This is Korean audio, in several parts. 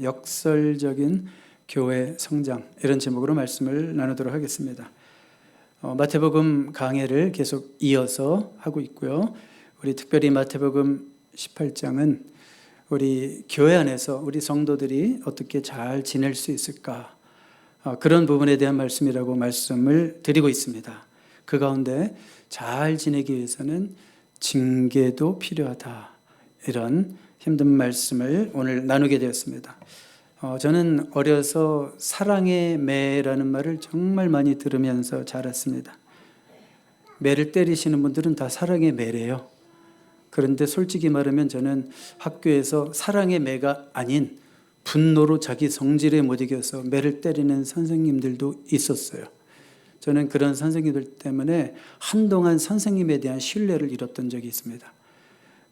역설적인 교회 성장, 이런 제목으로 말씀을 나누도록 하겠습니다. 마태복음 강해를 계속 이어서 하고 있고요. 우리 특별히 마태복음 18장은 우리 교회 안에서 우리 성도들이 어떻게 잘 지낼 수 있을까, 그런 부분에 대한 말씀이라고 말씀을 드리고 있습니다. 그 가운데 잘 지내기 위해서는 징계도 필요하다, 이런 힘든 말씀을 오늘 나누게 되었습니다. 저는 어려서 사랑의 매라는 말을 정말 많이 들으면서 자랐습니다. 매를 때리시는 분들은 다 사랑의 매래요. 그런데 솔직히 말하면 저는 학교에서 사랑의 매가 아닌 분노로 자기 성질에 못 이겨서 매를 때리는 선생님들도 있었어요. 저는 그런 선생님들 때문에 한동안 선생님에 대한 신뢰를 잃었던 적이 있습니다.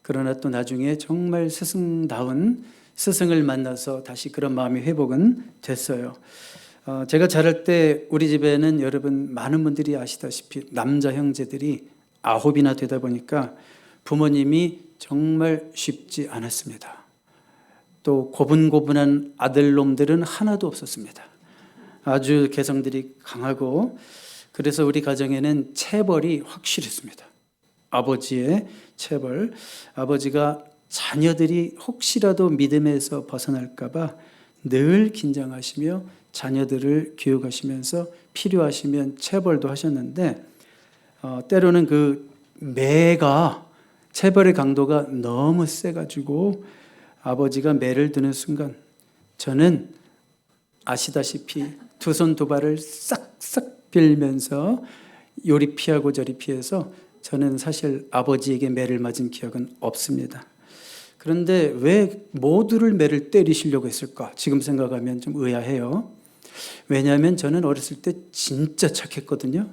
그러나 또 나중에 정말 스승다운 스승을 만나서 다시 그런 마음의 회복은 됐어요. 제가 자랄 때 우리 집에는 여러분 많은 분들이 아시다시피 남자 형제들이 9이나 되다 보니까 부모님이 정말 쉽지 않았습니다. 또 고분고분한 아들놈들은 하나도 없었습니다. 아주 개성들이 강하고, 그래서 우리 가정에는 체벌이 확실했습니다. 아버지의 체벌, 아버지가 자녀들이 혹시라도 믿음에서 벗어날까 봐 늘 긴장하시며 자녀들을 교육하시면서 필요하시면 체벌도 하셨는데, 때로는 그 매가, 체벌의 강도가 너무 세가지고 아버지가 매를 드는 순간 저는 아시다시피 두 손 두 발을 싹싹 빌면서 요리 피하고 저리 피해서 저는 사실 아버지에게 매를 맞은 기억은 없습니다. 그런데 왜 모두를 매를 때리시려고 했을까? 지금 생각하면 좀 의아해요. 왜냐하면 저는 어렸을 때 진짜 착했거든요.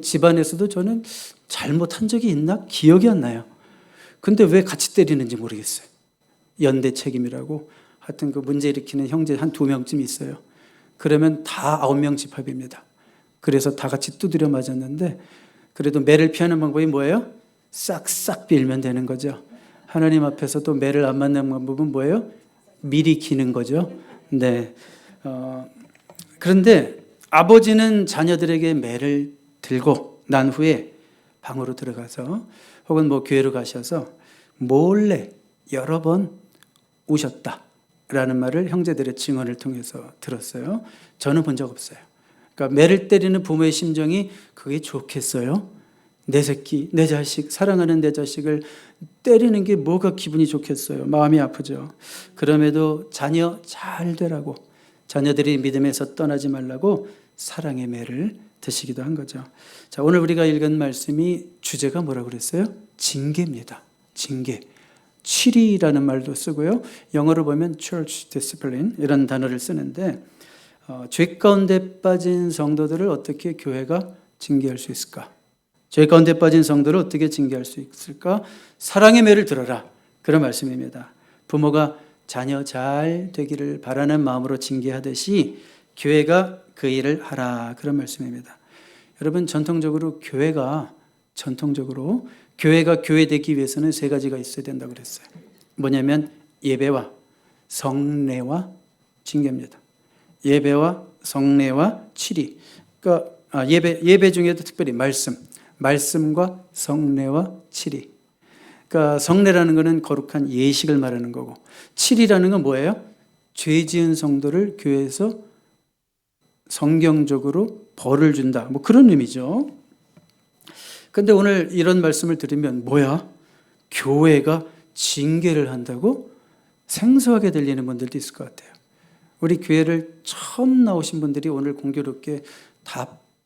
집안에서도 저는 잘못한 적이 있나? 기억이 안 나요. 근데 왜 같이 때리는지 모르겠어요. 연대 책임이라고. 하여튼 그 문제 일으키는 형제 한 2명쯤 있어요. 그러면 다 9명 집합입니다. 그래서 다 같이 두드려 맞았는데, 그래도 매를 피하는 방법이 뭐예요? 싹싹 빌면 되는 거죠. 하나님 앞에서도 매를 안 맞는 방법은 뭐예요? 미리 기는 거죠. 네. 그런데 아버지는 자녀들에게 매를 들고 난 후에 방으로 들어가서 혹은 뭐 교회로 가셔서 몰래 여러 번 우셨다라는 말을 형제들의 증언을 통해서 들었어요. 저는 본 적 없어요. 그러니까 매를 때리는 부모의 심정이 그게 좋겠어요? 내 새끼, 내 자식, 사랑하는 내 자식을 때리는 게 뭐가 기분이 좋겠어요? 마음이 아프죠. 그럼에도 자녀 잘 되라고, 자녀들이 믿음에서 떠나지 말라고 사랑의 매를 드시기도 한 거죠. 자, 오늘 우리가 읽은 말씀이 주제가 뭐라고 그랬어요? 징계입니다. 징계. 치리라는 말도 쓰고요. 영어로 보면 church discipline, 이런 단어를 쓰는데, 죄 가운데 빠진 성도들을 어떻게 교회가 징계할 수 있을까? 죄 가운데 빠진 성도를 어떻게 징계할 수 있을까? 사랑의 매를 들어라, 그런 말씀입니다. 부모가 자녀 잘 되기를 바라는 마음으로 징계하듯이 교회가 그 일을 하라, 그런 말씀입니다. 여러분, 전통적으로 교회가 교회 되기 위해서는 3가지가 있어야 된다고 그랬어요. 뭐냐면 예배와 성례와 징계입니다. 예배와 성례와 치리. 그러니까 예배 중에도 특별히 말씀과 성례와 치리. 그러니까 성례라는 것은 거룩한 예식을 말하는 거고, 치리라는 건 뭐예요? 죄 지은 성도를 교회에서 성경적으로 벌을 준다, 뭐 그런 의미죠. 근데 오늘 이런 말씀을 들으면 뭐야? 교회가 징계를 한다고? 생소하게 들리는 분들도 있을 것 같아요. 우리 교회를 처음 나오신 분들이 오늘 공교롭게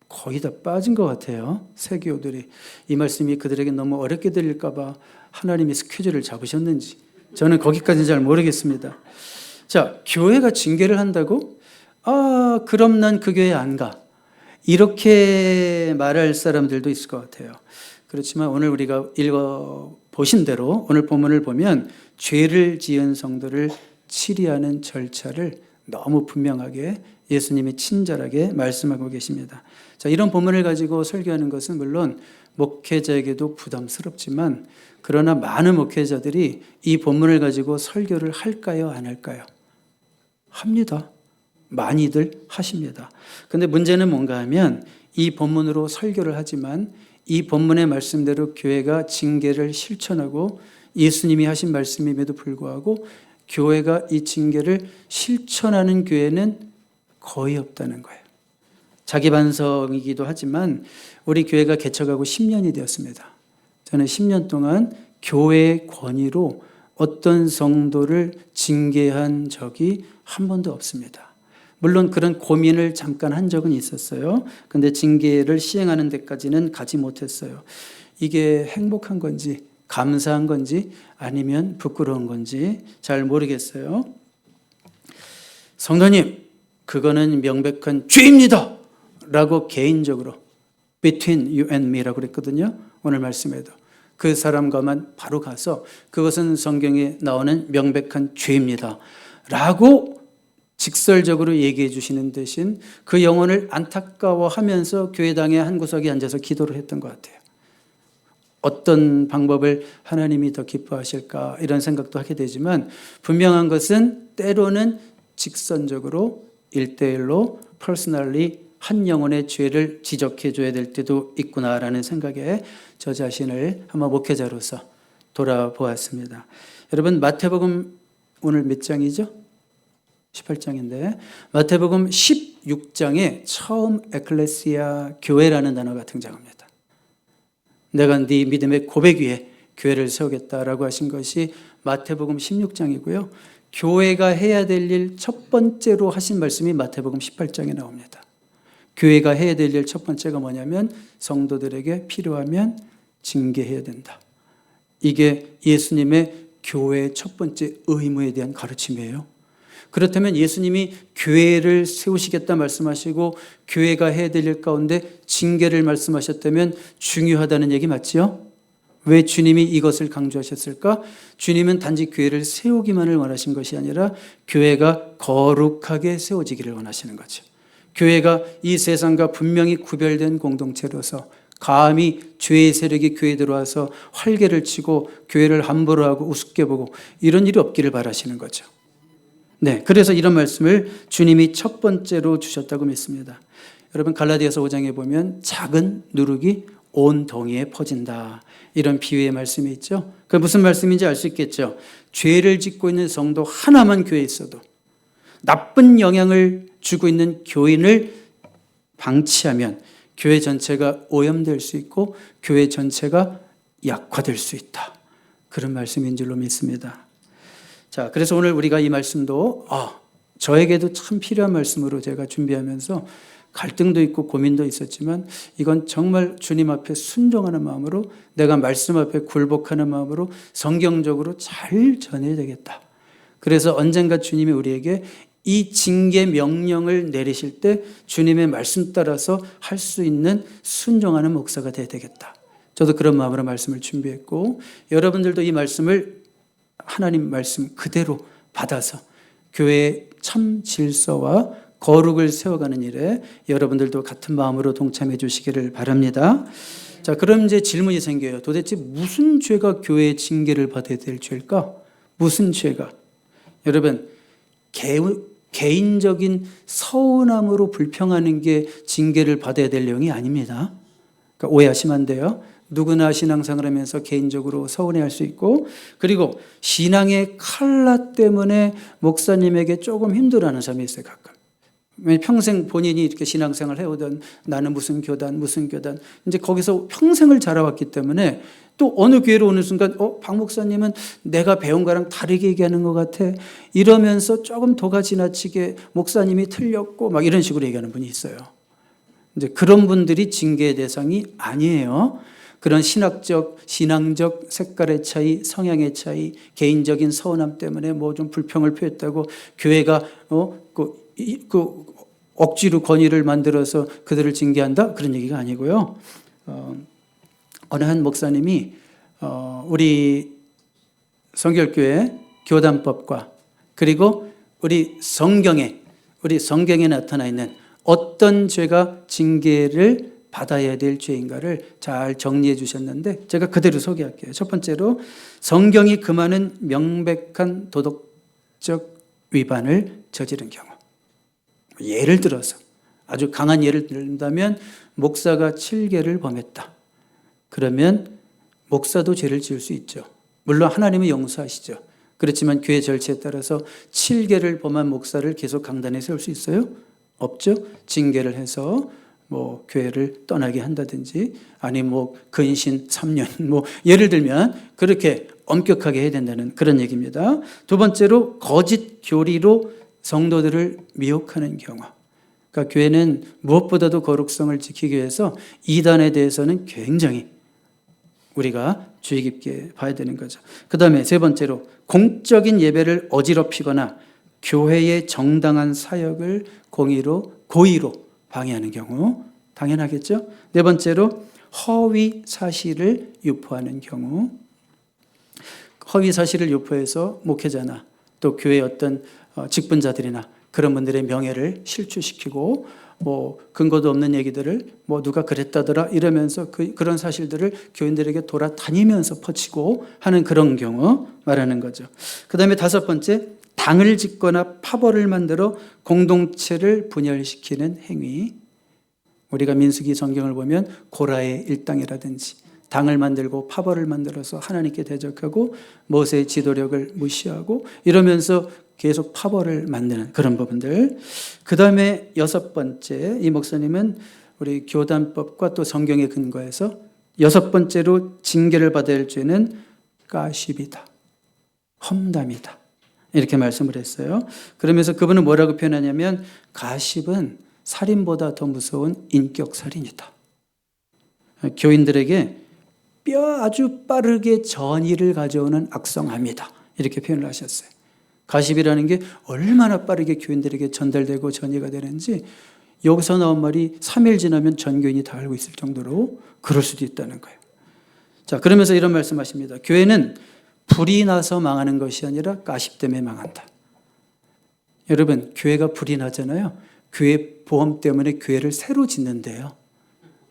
거의 다 빠진 것 같아요. 새교우들이. 이 말씀이 그들에게 너무 어렵게 들릴까 봐 하나님이 스케줄을 잡으셨는지 저는 거기까지는 잘 모르겠습니다. 자, 교회가 징계를 한다고? 그럼 난 그 교회 안 가, 이렇게 말할 사람들도 있을 것 같아요. 그렇지만 오늘 우리가 읽어보신 대로 오늘 본문을 보면 죄를 지은 성도를 치리하는 절차를 너무 분명하게 예수님이 친절하게 말씀하고 계십니다. 자, 이런 본문을 가지고 설교하는 것은 물론 목회자에게도 부담스럽지만, 그러나 많은 목회자들이 이 본문을 가지고 설교를 할까요, 안 할까요? 합니다. 많이들 하십니다. 그런데 문제는 뭔가 하면 이 본문으로 설교를 하지만 이 본문의 말씀대로 교회가 징계를 실천하고 예수님이 하신 말씀임에도 불구하고 교회가 이 징계를 실천하는 교회는 거의 없다는 거예요. 자기 반성이기도 하지만 우리 교회가 개척하고 10년이 되었습니다. 저는 10년 동안 교회의 권위로 어떤 성도를 징계한 적이 한 번도 없습니다. 물론 그런 고민을 잠깐 한 적은 있었어요. 근데 징계를 시행하는 데까지는 가지 못했어요. 이게 행복한 건지 감사한 건지 아니면 부끄러운 건지 잘 모르겠어요. 성도님, 그거는 명백한 죄입니다 라고 개인적으로 between you and me라고 그랬거든요. 오늘 말씀에도 그 사람과만 바로 가서 그것은 성경에 나오는 명백한 죄입니다 라고 직설적으로 얘기해 주시는 대신 그 영혼을 안타까워하면서 교회당의 한 구석에 앉아서 기도를 했던 것 같아요. 어떤 방법을 하나님이 더 기뻐하실까 이런 생각도 하게 되지만 분명한 것은 때로는 직선적으로 1대1로 퍼스널리 한 영혼의 죄를 지적해 줘야 될 때도 있구나라는 생각에 저 자신을 한번 목회자로서 돌아보았습니다. 여러분 마태복음 오늘 몇 장이죠? 18장인데 마태복음 16장에 처음 에클레시아 교회라는 단어가 등장합니다. 내가 네 믿음의 고백 위에 교회를 세우겠다라고 하신 것이 마태복음 16장이고요. 교회가 해야 될 일 첫 번째로 하신 말씀이 마태복음 18장에 나옵니다. 교회가 해야 될 일 첫 번째가 뭐냐면 성도들에게 필요하면 징계해야 된다. 이게 예수님의 교회의 첫 번째 의무에 대한 가르침이에요. 그렇다면 예수님이 교회를 세우시겠다 말씀하시고 교회가 해야 될 일 가운데 징계를 말씀하셨다면 중요하다는 얘기 맞지요? 왜 주님이 이것을 강조하셨을까? 주님은 단지 교회를 세우기만을 원하신 것이 아니라 교회가 거룩하게 세워지기를 원하시는 거죠. 교회가 이 세상과 분명히 구별된 공동체로서 감히 죄의 세력이 교회에 들어와서 활개를 치고 교회를 함부로 하고 우습게 보고 이런 일이 없기를 바라시는 거죠. 네, 그래서 이런 말씀을 주님이 첫 번째로 주셨다고 믿습니다. 여러분 갈라디아서 5장에 보면 작은 누룩이 온 동이에 퍼진다. 이런 비유의 말씀이 있죠. 그 무슨 말씀인지 알 수 있겠죠. 죄를 짓고 있는 성도 하나만 교회에 있어도 나쁜 영향을 주고 있는 교인을 방치하면 교회 전체가 오염될 수 있고 교회 전체가 약화될 수 있다. 그런 말씀인 줄로 믿습니다. 자, 그래서 오늘 우리가 이 말씀도 저에게도 참 필요한 말씀으로 제가 준비하면서 갈등도 있고 고민도 있었지만 이건 정말 주님 앞에 순종하는 마음으로 내가 말씀 앞에 굴복하는 마음으로 성경적으로 잘 전해야 되겠다. 그래서 언젠가 주님이 우리에게 이 징계 명령을 내리실 때 주님의 말씀 따라서 할 수 있는 순종하는 목사가 되어야 되겠다. 저도 그런 마음으로 말씀을 준비했고 여러분들도 이 말씀을 하나님 말씀 그대로 받아서 교회의 참 질서와 거룩을 세워가는 일에 여러분들도 같은 마음으로 동참해 주시기를 바랍니다. 자, 그럼 이제 질문이 생겨요. 도대체 무슨 죄가 교회의 징계를 받아야 될 죄일까? 무슨 죄가? 여러분, 개인적인 서운함으로 불평하는 게 징계를 받아야 될 내용이 아닙니다. 그러니까 오해하시면 안 돼요. 누구나 신앙생활을 하면서 개인적으로 서운해할 수 있고 그리고 신앙의 칼라 때문에 목사님에게 조금 힘들어하는 사람이 있어요. 가끔. 평생 본인이 이렇게 신앙생활을 해오던 나는 무슨 교단 이제 거기서 평생을 자라왔기 때문에 또 어느 교회로 오는 순간 박 목사님은 내가 배운 거랑 다르게 얘기하는 것 같아 이러면서 조금 도가 지나치게 목사님이 틀렸고 막 이런 식으로 얘기하는 분이 있어요. 이제 그런 분들이 징계의 대상이 아니에요. 그런 신앙적 색깔의 차이, 성향의 차이, 개인적인 서운함 때문에 뭐 좀 불평을 표했다고 교회가 억지로 권위를 만들어서 그들을 징계한다? 그런 얘기가 아니고요. 어느 한 목사님이 우리 성결교회 교단법과 그리고 우리 성경에 나타나 있는 어떤 죄가 징계를 받아야 될 죄인가를 잘 정리해 주셨는데 제가 그대로 소개할게요. 첫 번째로 성경이 금하는 명백한 도덕적 위반을 저지른 경우. 예를 들어서 아주 강한 예를 든다면 목사가 7계를 범했다. 그러면 목사도 죄를 지을 수 있죠. 물론 하나님은 용서하시죠. 그렇지만 교회 절차에 따라서 7계를 범한 목사를 계속 강단에 세울 수 있어요? 없죠. 징계를 해서 뭐 교회를 떠나게 한다든지 아니 뭐 근신 3년 뭐 예를 들면 그렇게 엄격하게 해야 된다는 그런 얘기입니다. 두 번째로 거짓 교리로 성도들을 미혹하는 경우. 그러니까 교회는 무엇보다도 거룩성을 지키기 위해서 이단에 대해서는 굉장히 우리가 주의 깊게 봐야 되는 거죠. 그 다음에 세 번째로 공적인 예배를 어지럽히거나 교회의 정당한 사역을 고의로 방해하는 경우. 당연하겠죠. 네 번째로 허위 사실을 유포하는 경우. 허위 사실을 유포해서 목회자나 또 교회의 어떤 직분자들이나 그런 분들의 명예를 실추시키고 뭐 근거도 없는 얘기들을 뭐 누가 그랬다더라 이러면서 그런 사실들을 교인들에게 돌아다니면서 퍼치고 하는 그런 경우 말하는 거죠. 그 다음에 다섯 번째, 당을 짓거나 파벌을 만들어 공동체를 분열시키는 행위. 우리가 민수기 성경을 보면 고라의 일당이라든지 당을 만들고 파벌을 만들어서 하나님께 대적하고 모세의 지도력을 무시하고 이러면서 계속 파벌을 만드는 그런 부분들. 그 다음에 여섯 번째, 이 목사님은 우리 교단법과 또 성경에 근거해서 여섯 번째로 징계를 받아야 할 죄는 가십이다, 험담이다 이렇게 말씀을 했어요. 그러면서 그분은 뭐라고 표현하냐면 가십은 살인보다 더 무서운 인격살인이다. 교인들에게 아주 빠르게 전의를 가져오는 악성함이다 이렇게 표현을 하셨어요. 가십이라는 게 얼마나 빠르게 교인들에게 전달되고 전이가 되는지 여기서 나온 말이 3일 지나면 전 교인이 다 알고 있을 정도로 그럴 수도 있다는 거예요. 자, 그러면서 이런 말씀하십니다. 교회는 불이 나서 망하는 것이 아니라 가십 때문에 망한다. 여러분, 교회가 불이 나잖아요. 교회 보험 때문에 교회를 새로 짓는데요.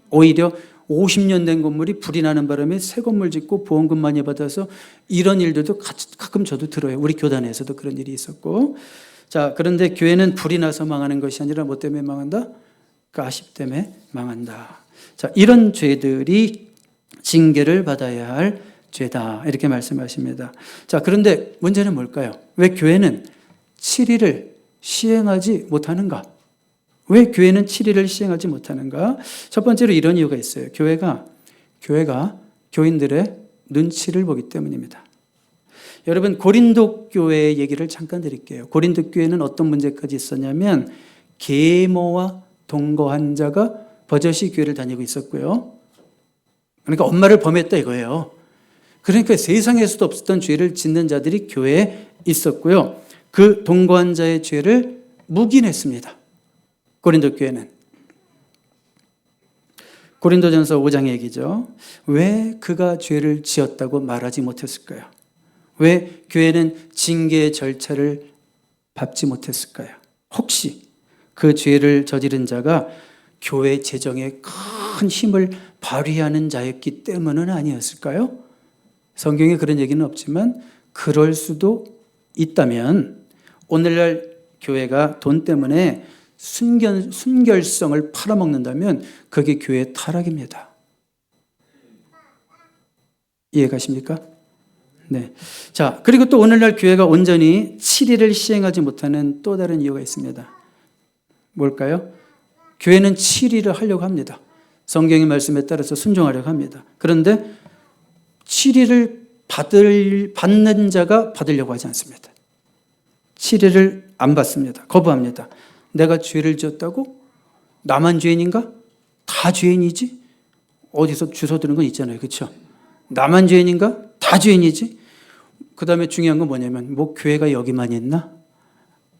오히려 50년 된 건물이 불이 나는 바람에 새 건물 짓고 보험금 많이 받아서 이런 일들도 가끔 저도 들어요. 우리 교단에서도 그런 일이 있었고. 자, 그런데 교회는 불이 나서 망하는 것이 아니라 뭐 때문에 망한다? 가십 때문에 망한다. 자, 이런 죄들이 징계를 받아야 할 죄다 이렇게 말씀하십니다. 자, 그런데 문제는 뭘까요? 왜 교회는 7일을 시행하지 못하는가? 왜 교회는 7일을 시행하지 못하는가? 첫 번째로 이런 이유가 있어요. 교회가 교인들의 눈치를 보기 때문입니다. 여러분, 고린도 교회 얘기를 잠깐 드릴게요. 고린도 교회는 어떤 문제까지 있었냐면 계모와 동거한 자가 버젓이 교회를 다니고 있었고요. 그러니까 엄마를 범했다 이거예요. 그러니까 세상에서도 없었던 죄를 짓는 자들이 교회에 있었고요. 그 동거한 자의 죄를 묵인했습니다. 고린도 교회는. 고린도전서 5장 얘기죠. 왜 그가 죄를 지었다고 말하지 못했을까요? 왜 교회는 징계의 절차를 밟지 못했을까요? 혹시 그 죄를 저지른 자가 교회 재정에 큰 힘을 발휘하는 자였기 때문은 아니었을까요? 성경에 그런 얘기는 없지만 그럴 수도 있다면 오늘날 교회가 돈 때문에 순결성을 팔아먹는다면 그게 교회의 타락입니다. 이해가십니까? 네. 자, 그리고 또 오늘날 교회가 온전히 7일을 시행하지 못하는 또 다른 이유가 있습니다. 뭘까요? 교회는 7일을 하려고 합니다. 성경의 말씀에 따라서 순종하려고 합니다. 그런데 7일을 받는 자가 받으려고 하지 않습니다. 7일을 안 받습니다. 거부합니다. 내가 죄를 지었다고? 나만 죄인인가? 다 죄인이지? 어디서 주워 들은 건 있잖아요. 그렇죠? 나만 죄인인가? 다 죄인이지? 그 다음에 중요한 건 뭐냐면 뭐 교회가 여기만 있나?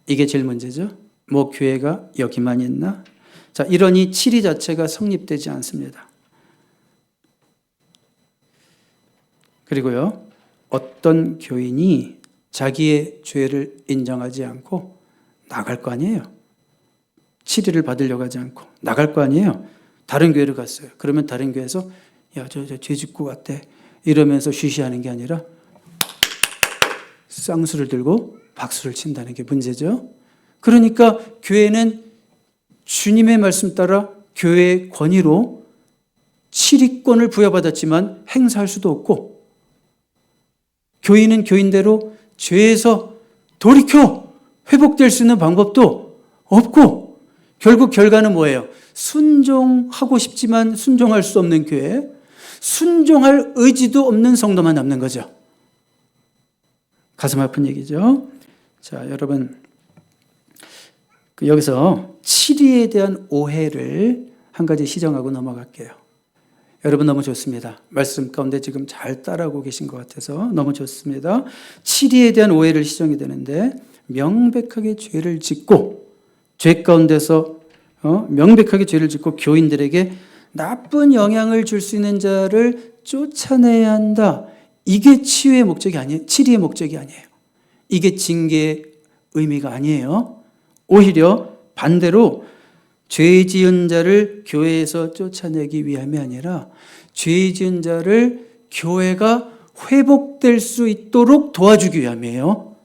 이게 제일 문제죠. 뭐 교회가 여기만 있나? 자, 이러니 7위 자체가 성립되지 않습니다. 그리고요, 어떤 교인이 자기의 죄를 인정하지 않고 나갈 거 아니에요. 7일을 받으려고 하지 않고 나갈 거 아니에요. 다른 교회를 갔어요. 그러면 다른 교회에서 야, 저 죄 짓고 왔대 이러면서 쉬쉬하는 게 아니라 쌍수를 들고 박수를 친다는 게 문제죠. 그러니까 교회는 주님의 말씀 따라 교회의 권위로 치리권을 부여받았지만 행사할 수도 없고, 교인은 교인대로 죄에서 돌이켜 회복될 수 있는 방법도 없고, 결국 결과는 뭐예요? 순종하고 싶지만 순종할 수 없는 교회, 순종할 의지도 없는 성도만 남는 거죠. 가슴 아픈 얘기죠. 자, 여러분, 여기서 치리에 대한 오해를 한 가지 시정하고 넘어갈게요. 여러분 너무 좋습니다. 말씀 가운데 지금 잘 따라오고 계신 것 같아서 너무 좋습니다. 치리에 대한 오해를 시정이 되는데, 명백하게 죄를 짓고 죄 가운데서 명백하게 죄를 짓고 교인들에게 나쁜 영향을 줄 수 있는 자를 쫓아내야 한다. 이게 치유의 목적이 아니에요. 치리의 목적이 아니에요. 이게 징계의 의미가 아니에요. 오히려 반대로 죄 지은 자를 교회에서 쫓아내기 위함이 아니라 죄 지은 자를 교회가 회복될 수 있도록 도와주기 위함이에요.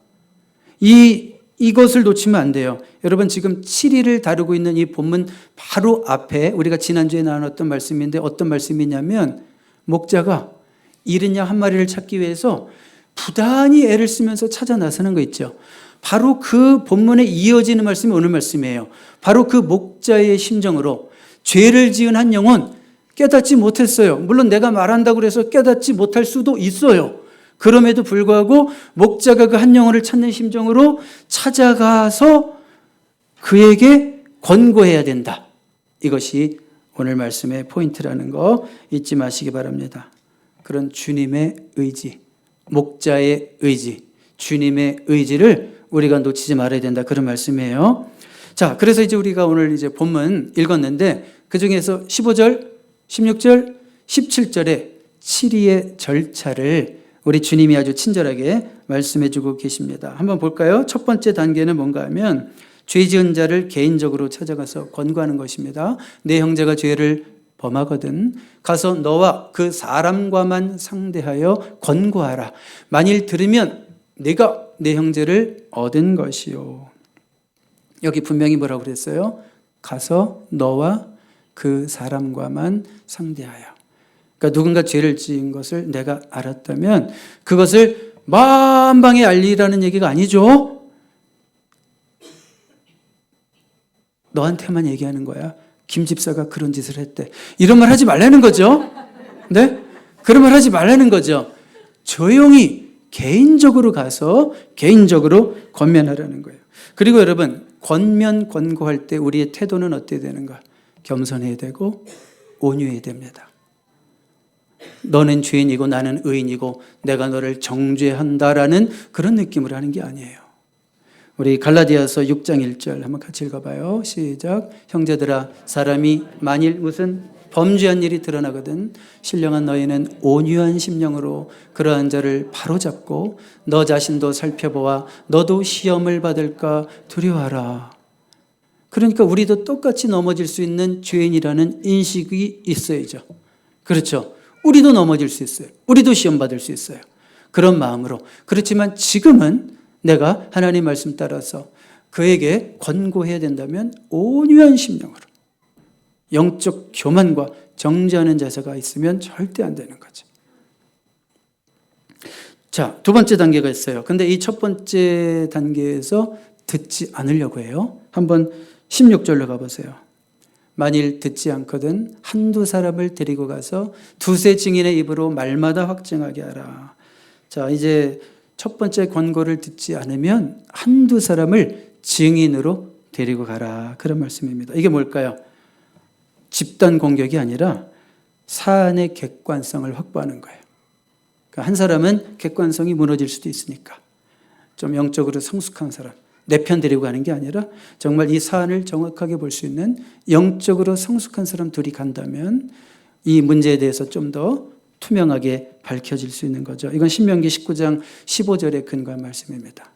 이것을 놓치면 안 돼요. 여러분, 지금 7일을 다루고 있는 이 본문 바로 앞에 우리가 지난주에 나눴던 말씀인데, 어떤 말씀이냐면, 목자가 잃은 양 한 마리를 찾기 위해서 부단히 애를 쓰면서 찾아 나서는 거 있죠. 바로 그 본문에 이어지는 말씀이 오늘 말씀이에요. 바로 그 목자의 심정으로 죄를 지은 한 영혼 깨닫지 못했어요. 물론 내가 말한다고 해서 깨닫지 못할 수도 있어요. 그럼에도 불구하고 목자가 그 한 영혼을 찾는 심정으로 찾아가서 그에게 권고해야 된다. 이것이 오늘 말씀의 포인트라는 거 잊지 마시기 바랍니다. 그런 주님의 의지, 목자의 의지, 주님의 의지를 우리가 놓치지 말아야 된다. 그런 말씀이에요. 자, 그래서 이제 우리가 오늘 이제 본문 읽었는데, 그 중에서 15절, 16절, 17절에 치리의 절차를 우리 주님이 아주 친절하게 말씀해 주고 계십니다. 한번 볼까요? 첫 번째 단계는 뭔가 하면 죄 지은 자를 개인적으로 찾아가서 권고하는 것입니다. 내 형제가 죄를 범하거든 가서 너와 그 사람과만 상대하여 권고하라. 만일 들으면 내가 내 형제를 얻은 것이요. 여기 분명히 뭐라고 그랬어요? 가서 너와 그 사람과만 상대하여. 그러니까 누군가 죄를 지은 것을 내가 알았다면 그것을 만방에 알리라는 얘기가 아니죠. 너한테만 얘기하는 거야. 김 집사가 그런 짓을 했대. 이런 말 하지 말라는 거죠. 네? 그런 말 하지 말라는 거죠. 조용히 개인적으로 가서 개인적으로 권면하라는 거예요. 그리고 여러분, 권고할 때 우리의 태도는 어떻게 되는가? 겸손해야 되고 온유해야 됩니다. 너는 죄인이고 나는 의인이고 내가 너를 정죄한다라는 그런 느낌으로 하는 게 아니에요. 우리 갈라디아서 6장 1절 한번 같이 읽어봐요. 시작. 형제들아, 사람이 만일 무슨 범죄한 일이 드러나거든 신령한 너희는 온유한 심령으로 그러한 자를 바로잡고 너 자신도 살펴보아 너도 시험을 받을까 두려워하라. 그러니까 우리도 똑같이 넘어질 수 있는 죄인이라는 인식이 있어야죠. 그렇죠. 우리도 넘어질 수 있어요. 우리도 시험 받을 수 있어요. 그런 마음으로. 그렇지만 지금은 내가 하나님 말씀 따라서 그에게 권고해야 된다면 온유한 심령으로, 영적 교만과 정죄하는 자세가 있으면 절대 안 되는 거죠. 자, 두 번째 단계가 있어요. 근데 이 첫 번째 단계에서 듣지 않으려고 해요. 한번 16절로 가보세요. 만일 듣지 않거든 한두 사람을 데리고 가서 두세 증인의 입으로 말마다 확증하게 하라. 자, 이제 첫 번째 권고를 듣지 않으면 한두 사람을 증인으로 데리고 가라. 그런 말씀입니다. 이게 뭘까요? 집단 공격이 아니라 사안의 객관성을 확보하는 거예요. 그러니까 한 사람은 객관성이 무너질 수도 있으니까 좀 영적으로 성숙한 사람, 내 편 데리고 가는 게 아니라 정말 이 사안을 정확하게 볼 수 있는 영적으로 성숙한 사람 둘이 간다면 이 문제에 대해서 좀 더 투명하게 밝혀질 수 있는 거죠. 이건 신명기 19장 15절에 근거한 말씀입니다.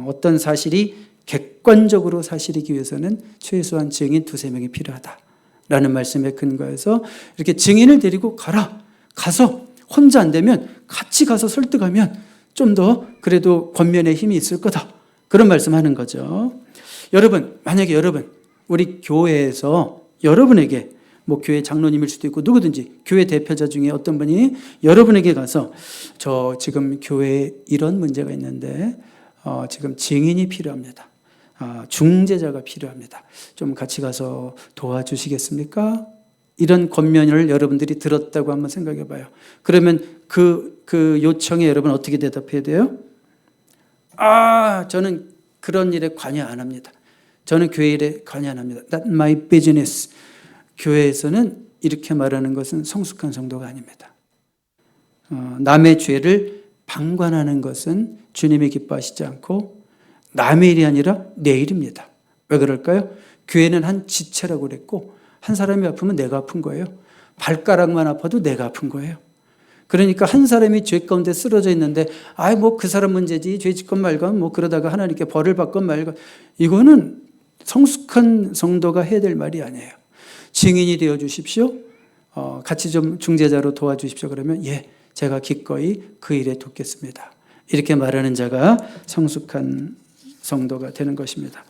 어떤 사실이 객관적으로 사실이기 위해서는 최소한 증인 두세 명이 필요하다라는 말씀에 근거해서 이렇게 증인을 데리고 가라. 가서 혼자 안 되면 같이 가서 설득하면 좀 더 그래도 권면의 힘이 있을 거다. 그런 말씀하는 거죠. 여러분, 만약에 우리 교회에서 여러분에게 뭐 교회 장로님일 수도 있고 누구든지 교회 대표자 중에 어떤 분이 여러분에게 가서 저 지금 교회에 이런 문제가 있는데 지금 증인이 필요합니다. 중재자가 필요합니다. 좀 같이 가서 도와주시겠습니까? 이런 권면을 여러분들이 들었다고 한번 생각해 봐요. 그러면 그 요청에 여러분 어떻게 대답해야 돼요? 저는 그런 일에 관여 안 합니다. 저는 교회 일에 관여 안 합니다. Not my business. 교회에서는 이렇게 말하는 것은 성숙한 성도가 아닙니다. 남의 죄를 방관하는 것은 주님이 기뻐하시지 않고 남의 일이 아니라 내 일입니다. 왜 그럴까요? 교회는 한 지체라고 그랬고 한 사람이 아프면 내가 아픈 거예요. 발가락만 아파도 내가 아픈 거예요. 그러니까 한 사람이 죄 가운데 쓰러져 있는데 뭐 그 사람 문제지 죄 짓건 말건 뭐 그러다가 하나님께 벌을 받건 말건 이거는 성숙한 성도가 해야 될 말이 아니에요. 증인이 되어 주십시오. 같이 좀 중재자로 도와주십시오. 그러면 제가 기꺼이 그 일에 돕겠습니다. 이렇게 말하는 자가 성숙한 성도가 되는 것입니다.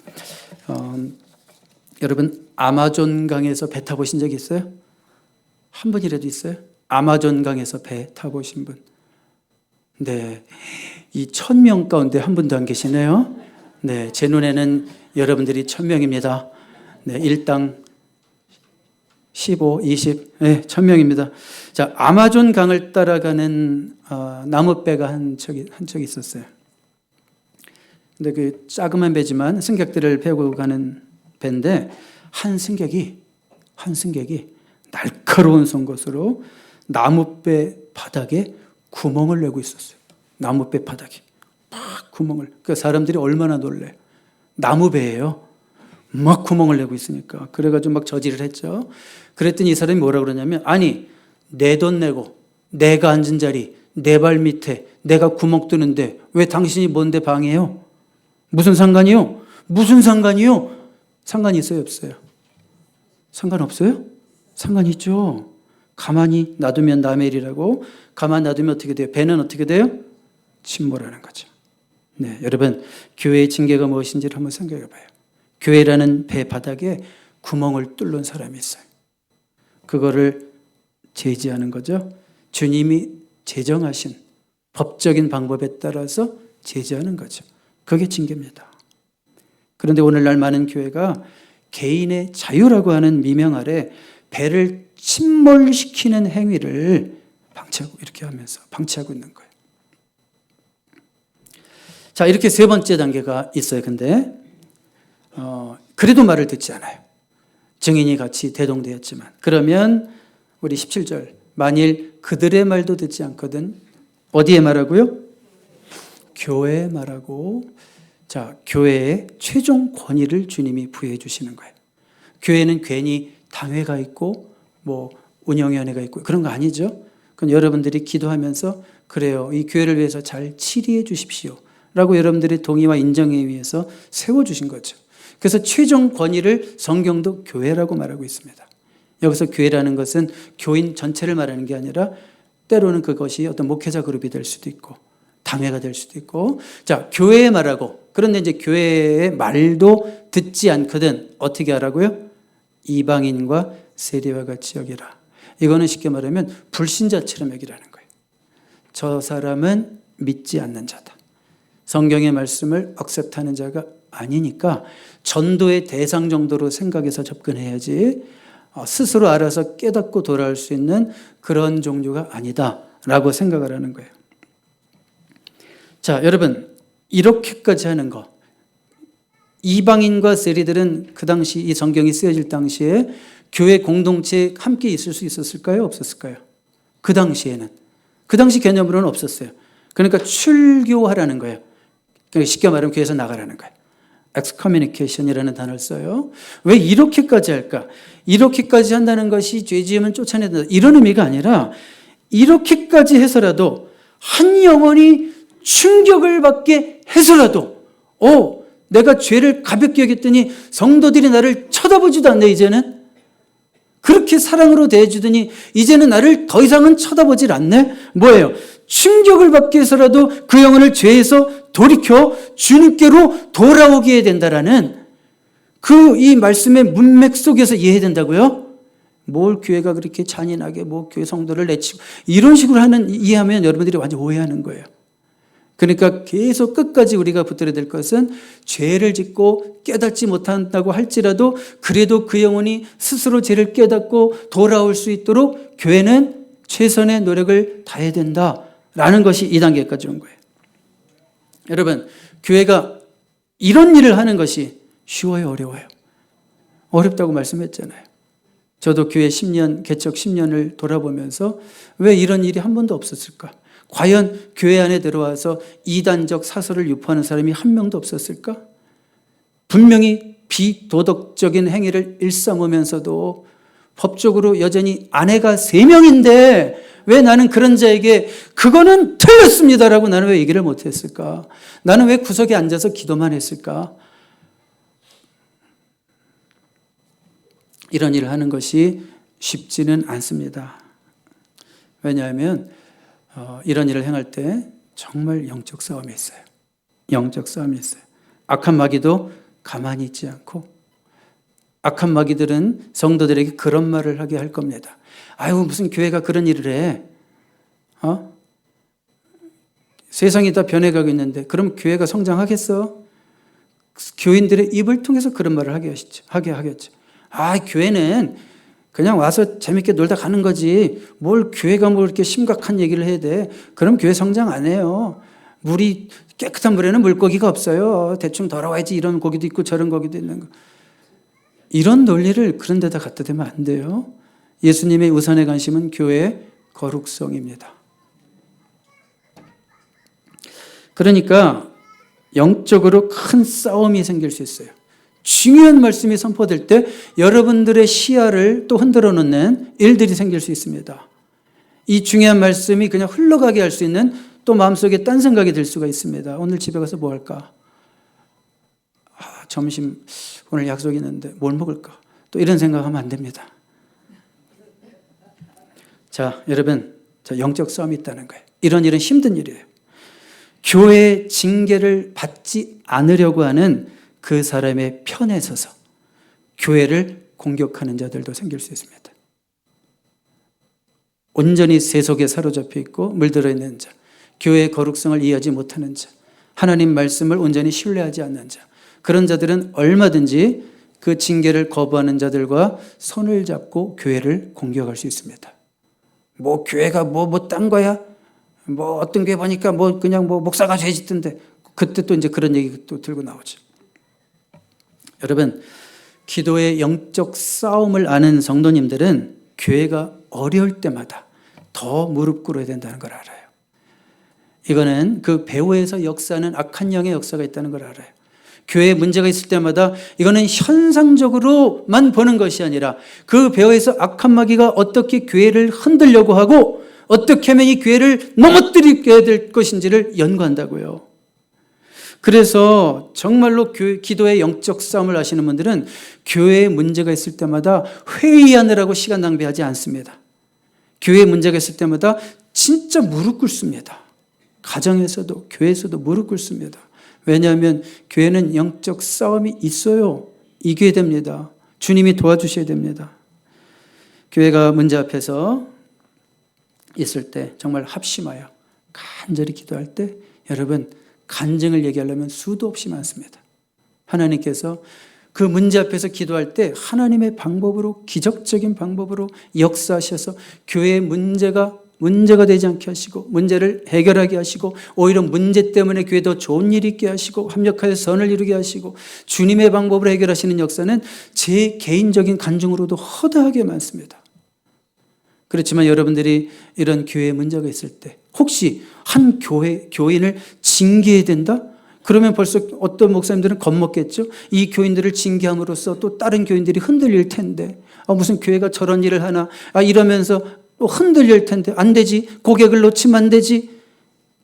여러분 아마존 강에서 배 타보신 적 있어요? 한 분이라도 있어요? 아마존 강에서 배 타보신 분? 네, 이 1000명 가운데 한 분도 안 계시네요. 네, 제 눈에는 여러분들이 1000명입니다. 네, 일당 15, 20, 1000명입니다. 자, 아마존 강을 따라가는 나무배가 한 척이 있었어요. 근데 그 자그만 배지만 승객들을 배고 가는 배인데 한 승객이 날카로운 송곳으로 나무배 바닥에 구멍을 내고 있었어요. 나무배 바닥에 막 구멍을. 그러니까 사람들이 얼마나 놀래. 나무배예요. 막 구멍을 내고 있으니까. 그래가지고 막 저지를 했죠. 그랬더니 이 사람이 뭐라 그러냐면 내 돈 내고 내가 앉은 자리 내 발 밑에 내가 구멍 뚫는데 왜 당신이 뭔데 방해해요? 무슨 상관이요? 상관이 있어요, 없어요? 상관없어요? 상관이 있죠. 가만히 놔두면 남의 일이라고. 가만히 놔두면 어떻게 돼요? 배는 어떻게 돼요? 침몰하는 거죠. 네, 여러분 교회의 징계가 무엇인지를 한번 생각해 봐요. 교회라는 배 바닥에 구멍을 뚫는 사람이 있어요. 그거를 제지하는 거죠. 주님이 제정하신 법적인 방법에 따라서 제지하는 거죠. 그게 징계입니다. 그런데 오늘날 많은 교회가 개인의 자유라고 하는 미명 아래 배를 침몰시키는 행위를 방치하고 이렇게 하면서 방치하고 있는 거예요. 자, 이렇게 세 번째 단계가 있어요. 근데 그래도 말을 듣지 않아요. 증인이 같이 대동되었지만. 그러면 우리 17절 만일 그들의 말도 듣지 않거든 어디에 말하고요? 교회에 말하고. 자, 교회의 최종 권위를 주님이 부여해 주시는 거예요. 교회는 괜히 당회가 있고 뭐 운영위원회가 있고 그런 거 아니죠. 그건 여러분들이 기도하면서 그래요. 이 교회를 위해서 잘 치리해 주십시오. 라고 여러분들의 동의와 인정에 의해서 세워주신 거죠. 그래서 최종 권위를 성경도 교회라고 말하고 있습니다. 여기서 교회라는 것은 교인 전체를 말하는 게 아니라 때로는 그것이 어떤 목회자 그룹이 될 수도 있고 당회가 될 수도 있고. 자, 교회에 말하고. 그런데 이제 교회의 말도 듣지 않거든 어떻게 하라고요? 이방인과 세리와 같이 여기라. 이거는 쉽게 말하면 불신자처럼 여기라는 거예요. 저 사람은 믿지 않는 자다. 성경의 말씀을 억셉트하는 자가 아니니까 전도의 대상 정도로 생각해서 접근해야지 스스로 알아서 깨닫고 돌아올 수 있는 그런 종류가 아니다라고 생각을 하는 거예요. 자, 여러분 이렇게까지 하는 거. 이방인과 세리들은 그 당시 이 성경이 쓰여질 당시에 교회 공동체에 함께 있을 수 있었을까요? 없었을까요? 그 당시에는. 그 당시 개념으로는 없었어요. 그러니까 출교하라는 거예요. 쉽게 말하면 교회에서 나가라는 거예요. excommunication이라는 단어를 써요. 왜 이렇게까지 할까? 이렇게까지 한다는 것이 죄 지으면 쫓아낸다. 이런 의미가 아니라 이렇게까지 해서라도 한 영혼이 충격을 받게 해서라도 내가 죄를 가볍게 여겼더니 성도들이 나를 쳐다보지도 않네 이제는. 그렇게 사랑으로 대해주더니 이제는 나를 더 이상은 쳐다보질 않네. 뭐예요? 충격을 받게 해서라도 그 영혼을 죄에서 돌이켜 주님께로 돌아오게 된다라는 이 말씀의 문맥 속에서 이해해야 된다고요? 뭘 교회가 그렇게 잔인하게 교회 성도를 내치고 이런 식으로 이해하면 여러분들이 완전 오해하는 거예요. 그러니까 계속 끝까지 우리가 붙들어야 될 것은 죄를 짓고 깨닫지 못한다고 할지라도 그래도 그 영혼이 스스로 죄를 깨닫고 돌아올 수 있도록 교회는 최선의 노력을 다해야 된다라는 것이 2단계까지 온 거예요. 여러분, 교회가 이런 일을 하는 것이 쉬워요, 어려워요? 어렵다고 말씀했잖아요. 저도 교회 10년, 개척 10년을 돌아보면서 왜 이런 일이 한 번도 없었을까? 과연 교회 안에 들어와서 이단적 사설을 유포하는 사람이 한 명도 없었을까? 분명히 비도덕적인 행위를 일삼으면서도 법적으로 여전히 아내가 3명인데 왜 나는 그런 자에게 그거는 틀렸습니다라고 나는 왜 얘기를 못했을까? 나는 왜 구석에 앉아서 기도만 했을까? 이런 일을 하는 것이 쉽지는 않습니다. 왜냐하면 이런 일을 행할 때 정말 영적 싸움이 있어요. 영적 싸움이 있어요. 악한 마귀도 가만히 있지 않고 악한 마귀들은 성도들에게 그런 말을 하게 할 겁니다. 아유, 무슨 교회가 그런 일을 해? 세상이 다 변해가고 있는데 그럼 교회가 성장하겠어? 교인들의 입을 통해서 그런 말을 하게 하겠죠. 교회는 그냥 와서 재밌게 놀다 가는 거지. 뭘 교회가 이렇게 심각한 얘기를 해야 돼. 그럼 교회 성장 안 해요. 깨끗한 물에는 물고기가 없어요. 대충 더러워야지 이런 고기도 있고 저런 고기도 있는 거. 이런 논리를 그런 데다 갖다 대면 안 돼요. 예수님의 우선의 관심은 교회의 거룩성입니다. 그러니까 영적으로 큰 싸움이 생길 수 있어요. 중요한 말씀이 선포될 때 여러분들의 시야를 또 흔들어 놓는 일들이 생길 수 있습니다. 이 중요한 말씀이 그냥 흘러가게 할 수 있는 또 마음속에 딴 생각이 들 수가 있습니다. 오늘 집에 가서 뭐 할까? 점심 오늘 약속이 있는데 뭘 먹을까? 또 이런 생각하면 안 됩니다. 자, 여러분, 영적 싸움이 있다는 거예요. 이런 일은 힘든 일이에요. 교회의 징계를 받지 않으려고 하는 그 사람의 편에 서서 교회를 공격하는 자들도 생길 수 있습니다. 온전히 세속에 사로잡혀 있고 물들어 있는 자, 교회의 거룩성을 이해하지 못하는 자, 하나님 말씀을 온전히 신뢰하지 않는 자, 그런 자들은 얼마든지 그 징계를 거부하는 자들과 손을 잡고 교회를 공격할 수 있습니다. 교회가 딴 거야? 어떤 교회 보니까 그냥 목사가 죄 짓던데. 그때 또 이제 그런 얘기 또 들고 나오죠. 여러분, 기도의 영적 싸움을 아는 성도님들은 교회가 어려울 때마다 더 무릎 꿇어야 된다는 걸 알아요. 이거는 그 배후에서 역사하는 악한 영의 역사가 있다는 걸 알아요. 교회에 문제가 있을 때마다 이거는 현상적으로만 보는 것이 아니라 그 배후에서 악한 마귀가 어떻게 교회를 흔들려고 하고 어떻게 하면 이 교회를 넘어뜨리게 될 것인지를 연구한다고요. 그래서 정말로 기도의 영적 싸움을 아시는 분들은 교회에 문제가 있을 때마다 회의하느라고 시간 낭비하지 않습니다. 교회에 문제가 있을 때마다 진짜 무릎 꿇습니다. 가정에서도 교회에서도 무릎 꿇습니다. 왜냐하면 교회는 영적 싸움이 있어요. 이겨야 됩니다. 주님이 도와주셔야 됩니다. 교회가 문제 앞에서 있을 때 정말 합심하여 간절히 기도할 때 여러분 간증을 얘기하려면 수도 없이 많습니다. 하나님께서 그 문제 앞에서 기도할 때 하나님의 방법으로 기적적인 방법으로 역사하셔서 교회의 문제가 되지 않게 하시고 문제를 해결하게 하시고 오히려 문제 때문에 교회에 더 좋은 일이 있게 하시고 합력하여 선을 이루게 하시고 주님의 방법으로 해결하시는 역사는 제 개인적인 간증으로도 허다하게 많습니다. 그렇지만 여러분들이 이런 교회에 문제가 있을 때 혹시 한 교인을 징계해야 된다? 그러면 벌써 어떤 목사님들은 겁먹겠죠. 이 교인들을 징계함으로써 또 다른 교인들이 흔들릴 텐데 무슨 교회가 저런 일을 하나 이러면서 또 흔들릴 텐데 안 되지. 고객을 놓치면 안 되지.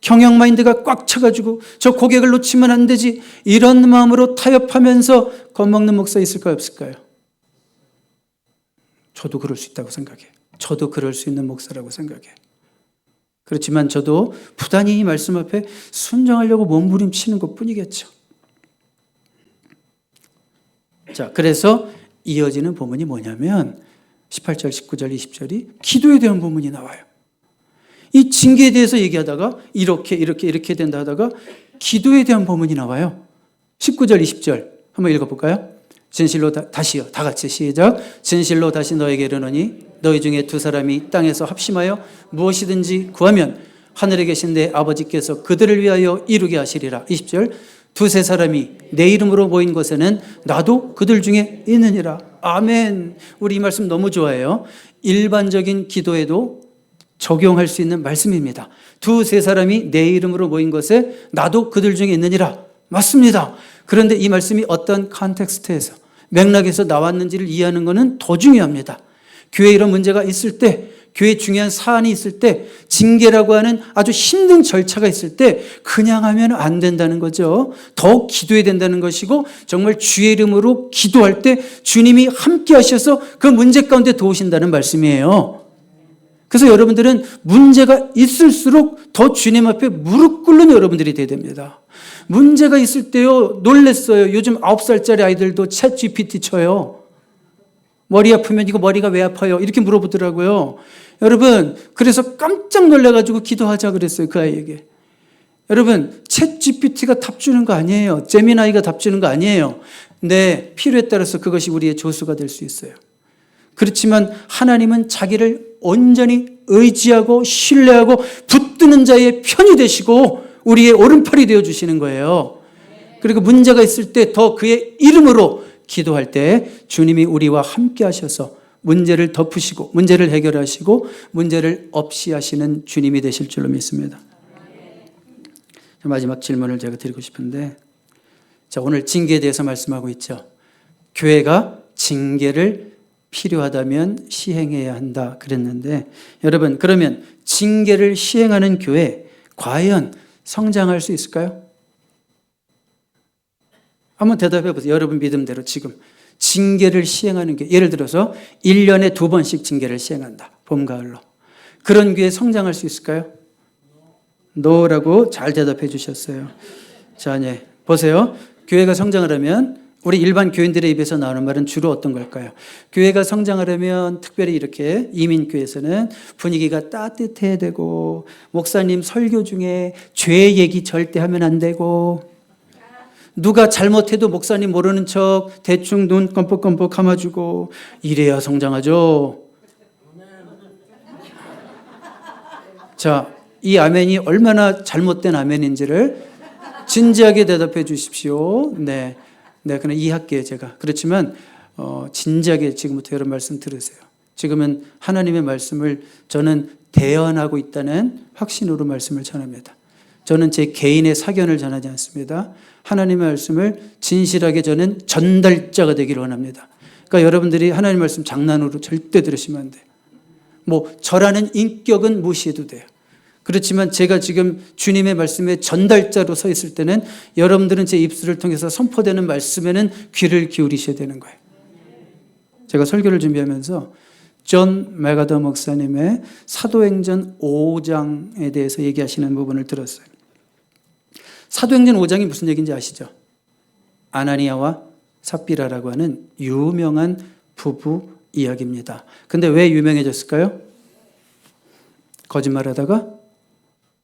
경영 마인드가 꽉 차가지고 저 고객을 놓치면 안 되지. 이런 마음으로 타협하면서 겁먹는 목사 있을까요? 없을까요? 저도 그럴 수 있다고 생각해요. 저도 그럴 수 있는 목사라고 생각해요. 그렇지만 저도 부단히 이 말씀 앞에 순종하려고 몸부림치는 것뿐이겠죠. 자, 그래서 이어지는 본문이 뭐냐면 18절, 19절, 20절이 기도에 대한 본문이 나와요. 이 징계에 대해서 얘기하다가 이렇게 된다 하다가 기도에 대한 본문이 나와요. 19절, 20절 한번 읽어볼까요? 진실로 다시요. 다 같이 시작. 진실로 다시 너에게 이르노니 너희 중에 두 사람이 땅에서 합심하여 무엇이든지 구하면 하늘에 계신 내 아버지께서 그들을 위하여 이루게 하시리라. 20절. 두세 사람이 내 이름으로 모인 곳에는 나도 그들 중에 있느니라. 아멘. 우리 이 말씀 너무 좋아해요. 일반적인 기도에도 적용할 수 있는 말씀입니다. 두세 사람이 내 이름으로 모인 곳에 나도 그들 중에 있느니라. 맞습니다. 그런데 이 말씀이 어떤 컨텍스트에서 맥락에서 나왔는지를 이해하는 것은 더 중요합니다. 교회에 이런 문제가 있을 때, 교회에 중요한 사안이 있을 때, 징계라고 하는 아주 힘든 절차가 있을 때 그냥 하면 안 된다는 거죠. 더욱 기도해야 된다는 것이고, 정말 주의 이름으로 기도할 때 주님이 함께 하셔서 그 문제 가운데 도우신다는 말씀이에요. 그래서 여러분들은 문제가 있을수록 더 주님 앞에 무릎 꿇는 여러분들이 돼야 됩니다. 문제가 있을 때요, 놀랬어요. 요즘 9살짜리 아이들도 챗 GPT 쳐요. 머리 아프면 이거 머리가 왜 아파요? 이렇게 물어보더라고요. 여러분, 그래서 깜짝 놀라가지고 기도하자 그랬어요, 그 아이에게. 여러분, 챗 GPT가 답 주는 거 아니에요. 제미나이가 답 주는 거 아니에요. 내 필요에 따라서 그것이 우리의 조수가 될 수 있어요. 그렇지만 하나님은 자기를 온전히 의지하고 신뢰하고 붙드는 자의 편이 되시고 우리의 오른팔이 되어주시는 거예요. 그리고 문제가 있을 때 더 그의 이름으로 기도할 때 주님이 우리와 함께 하셔서 문제를 덮으시고 문제를 해결하시고 문제를 없이 하시는 주님이 되실 줄로 믿습니다. 마지막 질문을 제가 드리고 싶은데, 자, 오늘 징계에 대해서 말씀하고 있죠. 교회가 징계를 필요하다면 시행해야 한다 그랬는데, 여러분, 그러면 징계를 시행하는 교회 과연 성장할 수 있을까요? 한번 대답해 보세요. 여러분 믿음대로 지금 징계를 시행하는 교회, 예를 들어서 1년에 2번씩 징계를 시행한다. 봄, 가을로. 그런 교회 성장할 수 있을까요? 노라고 잘 대답해 주셨어요. 자, 네, 보세요. 교회가 성장하려면 우리 일반 교인들의 입에서 나오는 말은 주로 어떤 걸까요? 교회가 성장하려면 특별히 이렇게 이민교회에서는 분위기가 따뜻해야 되고, 목사님 설교 중에 죄 얘기 절대 하면 안 되고, 누가 잘못해도 목사님 모르는 척 대충 눈 껌뻑껌뻑 감아주고, 이래야 성장하죠. 자, 이 아멘이 얼마나 잘못된 아멘인지를 진지하게 대답해 주십시오. 네. 네, 그냥 이해할게요, 제가. 그렇지만, 진지하게 지금부터 여러분 말씀 들으세요. 지금은 하나님의 말씀을 저는 대언하고 있다는 확신으로 말씀을 전합니다. 저는 제 개인의 사견을 전하지 않습니다. 하나님의 말씀을 진실하게 저는 전달자가 되기를 원합니다. 그러니까 여러분들이 하나님의 말씀 장난으로 절대 들으시면 안 돼요. 뭐, 저라는 인격은 무시해도 돼요. 그렇지만 제가 지금 주님의 말씀의 전달자로 서 있을 때는 여러분들은 제 입술을 통해서 선포되는 말씀에는 귀를 기울이셔야 되는 거예요. 제가 설교를 준비하면서 존 맥아더 목사님의 사도행전 5장에 대해서 얘기하시는 부분을 들었어요. 사도행전 5장이 무슨 얘기인지 아시죠? 아나니아와 삽비라라고 하는 유명한 부부 이야기입니다. 근데 왜 유명해졌을까요? 거짓말하다가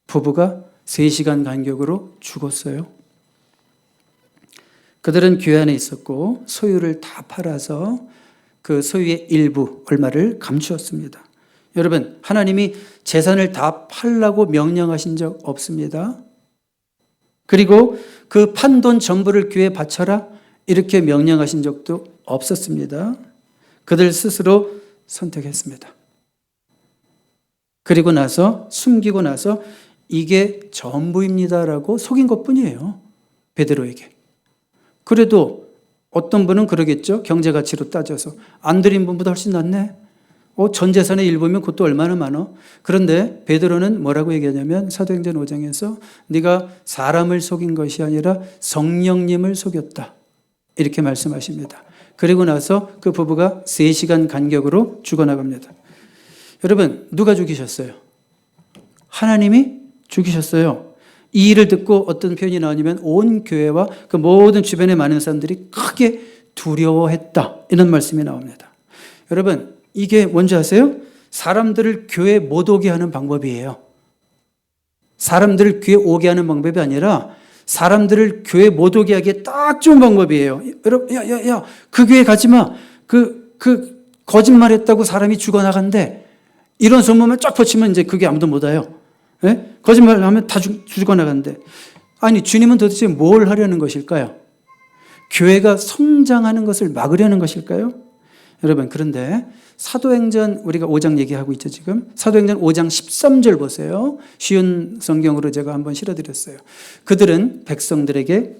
부부가 3시간 간격으로 죽었어요. 그들은 교회 안에 있었고 소유를 다 팔아서 그 소유의 일부 얼마를 감추었습니다. 여러분, 하나님이 재산을 다 팔라고 명령하신 적 없습니다. 그리고 그 판 돈 전부를 교회에 바쳐라 이렇게 명령하신 적도 없었습니다. 그들 스스로 선택했습니다. 그리고 나서 숨기고 나서 이게 전부입니다라고 속인 것뿐이에요. 베드로에게. 그래도 어떤 분은 그러겠죠. 경제 가치로 따져서 안 드린 분보다 훨씬 낫네. 전 재산의 일부면 그것도 얼마나 많어. 그런데 베드로는 뭐라고 얘기하냐면 사도행전 5장에서 네가 사람을 속인 것이 아니라 성령님을 속였다. 이렇게 말씀하십니다. 그리고 나서 그 부부가 3시간 간격으로 죽어나갑니다. 여러분, 누가 죽이셨어요? 하나님이 죽이셨어요. 이 일을 듣고 어떤 표현이 나오냐면 온 교회와 그 모든 주변의 많은 사람들이 크게 두려워했다. 이런 말씀이 나옵니다. 여러분, 이게 뭔지 아세요? 사람들을 교회 못 오게 하는 방법이에요. 사람들을 교회 오게 하는 방법이 아니라 사람들을 교회 못 오게 하기에 딱 좋은 방법이에요. 여러분, 그 교회 가지 마. 거짓말했다고 사람이 죽어나간대. 이런 소문만 쫙 퍼치면 이제 그게 아무도 못 와요. 예? 거짓말하면 다 죽어나간대. 아니, 주님은 도대체 뭘 하려는 것일까요? 교회가 성장하는 것을 막으려는 것일까요? 여러분, 그런데 사도행전, 우리가 5장 얘기하고 있죠, 지금. 사도행전 5장 13절 보세요. 쉬운 성경으로 제가 한번 실어드렸어요. 그들은 백성들에게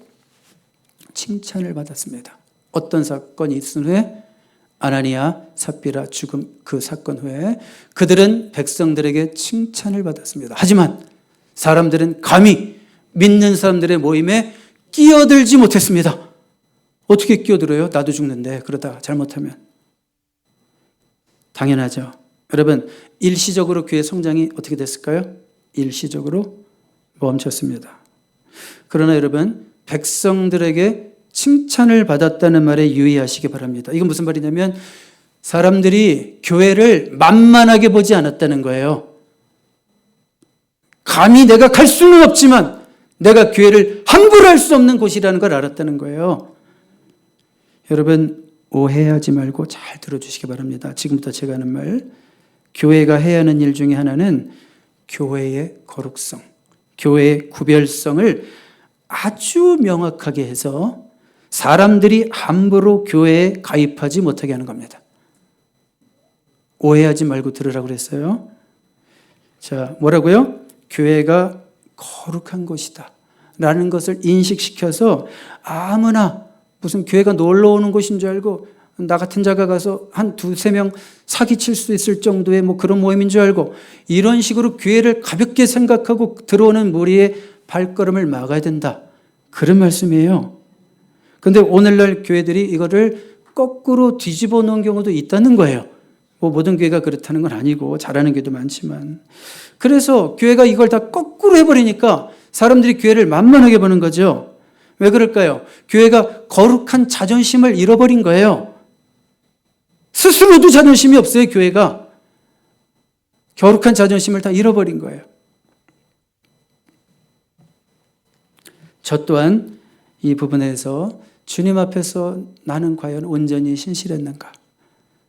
칭찬을 받았습니다. 어떤 사건이 있은 후에, 아나니아, 삽비라 죽음 그 사건 후에 그들은 백성들에게 칭찬을 받았습니다. 하지만 사람들은 감히 믿는 사람들의 모임에 끼어들지 못했습니다. 어떻게 끼어들어요? 나도 죽는데, 그러다 잘못하면. 당연하죠. 여러분, 일시적으로 교회 성장이 어떻게 됐을까요? 일시적으로 멈췄습니다. 그러나 여러분, 백성들에게 칭찬을 받았다는 말에 유의하시기 바랍니다. 이건 무슨 말이냐면 사람들이 교회를 만만하게 보지 않았다는 거예요. 감히 내가 갈 수는 없지만 내가 교회를 함부로 할 수 없는 곳이라는 걸 알았다는 거예요. 여러분, 오해하지 말고 잘 들어주시기 바랍니다. 지금부터 제가 하는 말, 교회가 해야 하는 일 중에 하나는 교회의 거룩성, 교회의 구별성을 아주 명확하게 해서 사람들이 함부로 교회에 가입하지 못하게 하는 겁니다. 오해하지 말고 들으라고 그랬어요. 자, 뭐라고요? 교회가 거룩한 곳이다 라는 것을 인식시켜서 아무나 무슨 교회가 놀러 오는 곳인 줄 알고 나 같은 자가 가서 한 두세 명 사기칠 수 있을 정도의 뭐 그런 모임인 줄 알고 이런 식으로 교회를 가볍게 생각하고 들어오는 무리의 발걸음을 막아야 된다. 그런 말씀이에요. 그런데 오늘날 교회들이 이거를 거꾸로 뒤집어 놓은 경우도 있다는 거예요. 뭐 모든 교회가 그렇다는 건 아니고 잘하는 교회도 많지만. 그래서 교회가 이걸 다 거꾸로 해버리니까 사람들이 교회를 만만하게 보는 거죠. 왜 그럴까요? 교회가 거룩한 자존심을 잃어버린 거예요. 스스로도 자존심이 없어요, 교회가. 거룩한 자존심을 다 잃어버린 거예요. 저 또한 이 부분에서 주님 앞에서 나는 과연 온전히 신실했는가?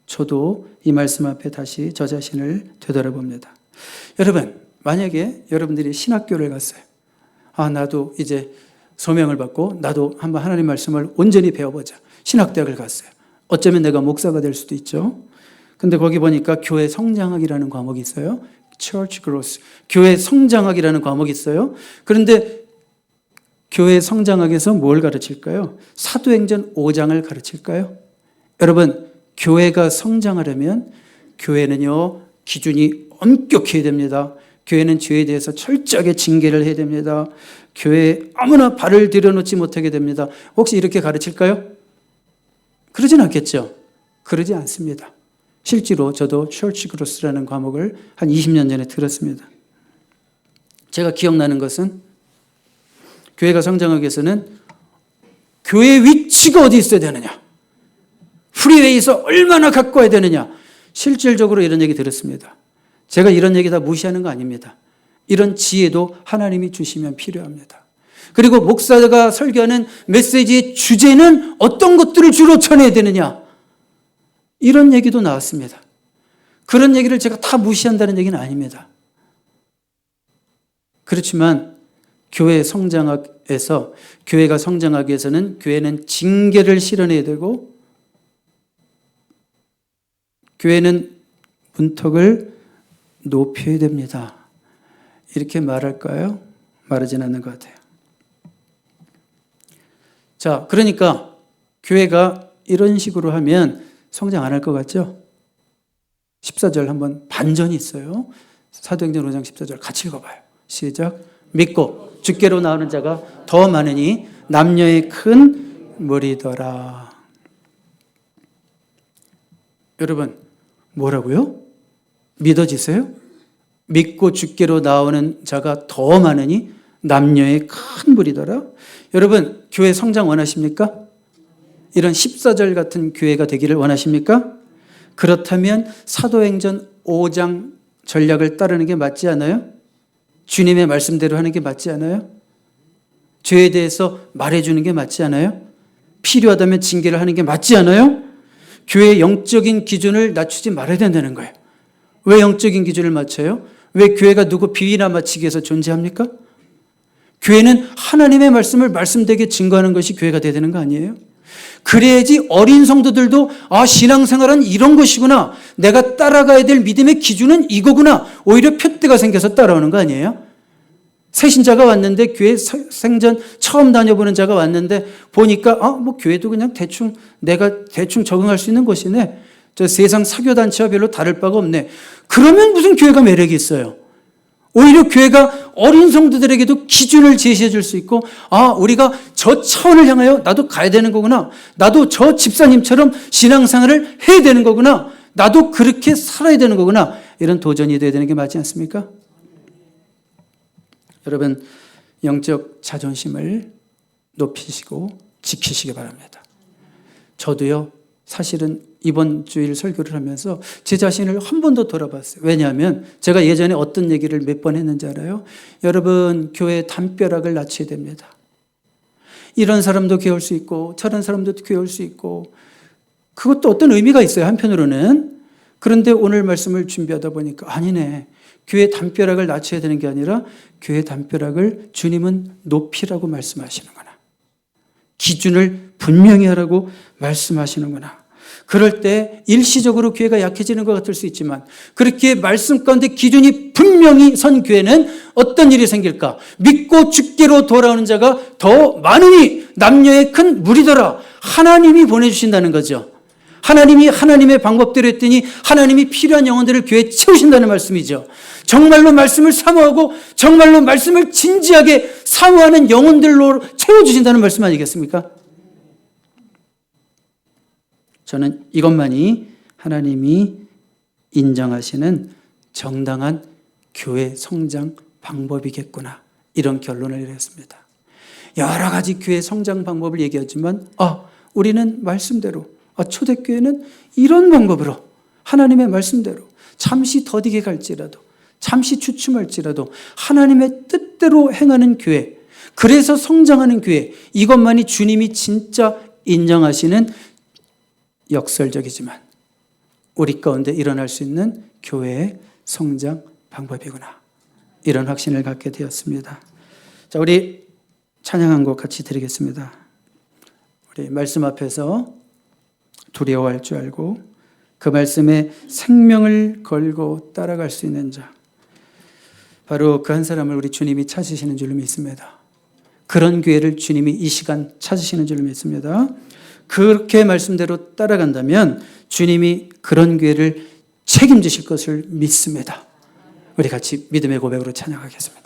저도 이 말씀 앞에 다시 저 자신을 되돌아봅니다. 여러분, 만약에 여러분들이 신학교를 갔어요. 아, 나도 이제 소명을 받고 나도 한번 하나님 말씀을 온전히 배워보자. 신학대학을 갔어요. 어쩌면 내가 목사가 될 수도 있죠. 근데 거기 보니까 교회 성장학이라는 과목이 있어요. Church Growth. 교회 성장학이라는 과목이 있어요. 그런데 교회 성장학에서 뭘 가르칠까요? 사도행전 5장을 가르칠까요? 여러분, 교회가 성장하려면 교회는요, 기준이 엄격해야 됩니다. 교회는 죄에 대해서 철저하게 징계를 해야 됩니다. 교회에 아무나 발을 들여놓지 못하게 됩니다. 혹시 이렇게 가르칠까요? 그러진 않겠죠. 그러지 않습니다. 실제로 저도 Church Growth라는 과목을 한 20년 전에 들었습니다. 제가 기억나는 것은 교회가 성장하기 위해서는 교회 위치가 어디 있어야 되느냐, 프리웨이에서 얼마나 가까워야 되느냐, 실질적으로 이런 얘기 들었습니다. 제가 이런 얘기 다 무시하는 거 아닙니다. 이런 지혜도 하나님이 주시면 필요합니다. 그리고 목사가 설교하는 메시지의 주제는 어떤 것들을 주로 전해야 되느냐, 이런 얘기도 나왔습니다. 그런 얘기를 제가 다 무시한다는 얘기는 아닙니다. 그렇지만 교회 성장학에서 교회가 성장하기 위해서는 교회는 징계를 실현해야 되고 교회는 문턱을 높여야 됩니다. 이렇게 말할까요? 말하진 않는 것 같아요. 자, 그러니까 교회가 이런 식으로 하면 성장 안 할 것 같죠? 14절 한번 반전이 있어요. 사도행전 5장 14절 같이 읽어봐요. 시작. 믿고 주께로 나오는 자가 더 많으니 남녀의 큰 무리더라. 여러분, 뭐라고요? 믿어지세요? 믿고 주께로 나오는 자가 더 많으니 남녀의 큰 무리더라. 여러분, 교회 성장 원하십니까? 이런 14절 같은 교회가 되기를 원하십니까? 그렇다면 사도행전 5장 전략을 따르는 게 맞지 않아요? 주님의 말씀대로 하는 게 맞지 않아요? 죄에 대해서 말해주는 게 맞지 않아요? 필요하다면 징계를 하는 게 맞지 않아요? 교회의 영적인 기준을 낮추지 말아야 된다는 거예요. 왜 영적인 기준을 맞춰요? 왜 교회가 누구 비위나 맞추기 위해서 존재합니까? 교회는 하나님의 말씀을 말씀되게 증거하는 것이 교회가 돼야 되는 거 아니에요? 그래야지 어린 성도들도 신앙생활은 이런 것이구나. 내가 따라가야 될 믿음의 기준은 이거구나. 오히려 표대가 생겨서 따라오는 거 아니에요? 새 신자가 왔는데 교회 생전 처음 다녀보는 자가 왔는데 보니까 교회도 그냥 내가 대충 적응할 수 있는 곳이네. 저 세상 사교단체와 별로 다를 바가 없네. 그러면 무슨 교회가 매력이 있어요? 오히려 교회가 어린 성도들에게도 기준을 제시해 줄 수 있고 우리가 저 차원을 향하여 나도 가야 되는 거구나. 나도 저 집사님처럼 신앙생활을 해야 되는 거구나. 나도 그렇게 살아야 되는 거구나. 이런 도전이 돼야 되는 게 맞지 않습니까? 여러분, 영적 자존심을 높이시고 지키시기 바랍니다. 저도요, 사실은 이번 주일 설교를 하면서 제 자신을 한 번 더 돌아봤어요. 왜냐하면 제가 예전에 어떤 얘기를 몇 번 했는지 알아요? 여러분, 교회 담벼락을 낮춰야 됩니다. 이런 사람도 교회 올 수 있고 저런 사람도 교회 올 수 있고 그것도 어떤 의미가 있어요, 한편으로는. 그런데 오늘 말씀을 준비하다 보니까 아니네. 교회 담벼락을 낮춰야 되는 게 아니라 교회 담벼락을 주님은 높이라고 말씀하시는구나. 기준을 분명히 하라고 말씀하시는구나. 그럴 때 일시적으로 교회가 약해지는 것 같을 수 있지만 그렇게 말씀 가운데 기준이 분명히 선 교회는 어떤 일이 생길까? 믿고 죽기로 돌아오는 자가 더 많으니 남녀의 큰 무리더라. 하나님이 보내주신다는 거죠. 하나님이 하나님의 방법대로 했더니 하나님이 필요한 영혼들을 교회에 채우신다는 말씀이죠. 정말로 말씀을 사모하고 정말로 말씀을 진지하게 사모하는 영혼들로 채워주신다는 말씀 아니겠습니까? 저는 이것만이 하나님이 인정하시는 정당한 교회 성장 방법이겠구나. 이런 결론을 내렸습니다. 여러 가지 교회 성장 방법을 얘기하지만 우리는 말씀대로 초대교회는 이런 방법으로 하나님의 말씀대로 잠시 더디게 갈지라도 잠시 주춤할지라도 하나님의 뜻대로 행하는 교회, 그래서 성장하는 교회, 이것만이 주님이 진짜 인정하시는 역설적이지만 우리 가운데 일어날 수 있는 교회의 성장 방법이구나. 이런 확신을 갖게 되었습니다. 자, 우리 찬양 한 곡 같이 드리겠습니다. 우리 말씀 앞에서 두려워할 줄 알고 그 말씀에 생명을 걸고 따라갈 수 있는 자, 바로 그 한 사람을 우리 주님이 찾으시는 줄로 믿습니다. 그런 교회를 주님이 이 시간 찾으시는 줄로 믿습니다. 그렇게 말씀대로 따라간다면 주님이 그런 교회를 책임지실 것을 믿습니다. 우리 같이 믿음의 고백으로 찬양하겠습니다.